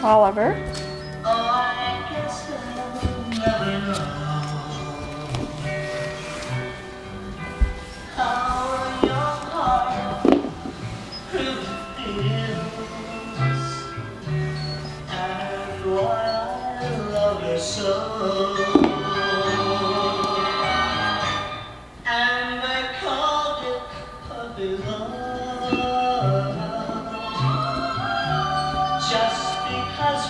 Oliver. Oh, I guess I'll never know how your heart really feels and why I love her so. And I called it puppy love just because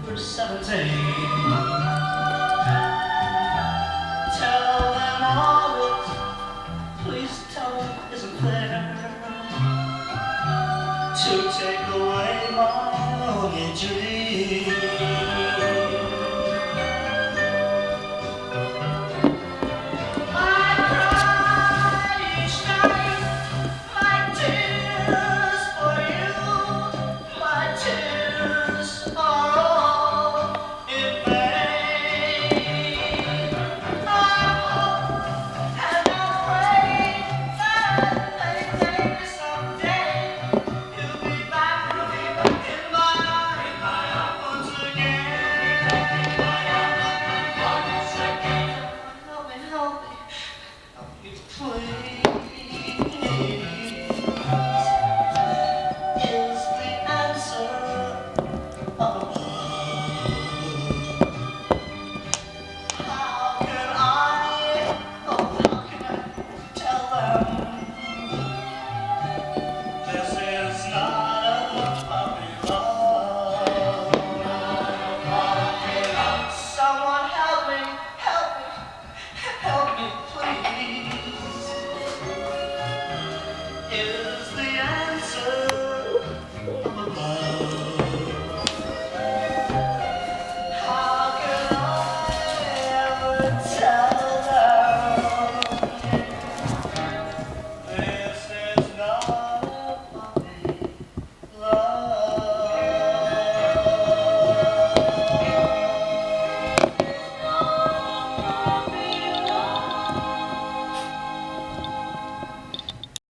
we're 17. Tell them all that, please tell them isn't fair to take away my only dream.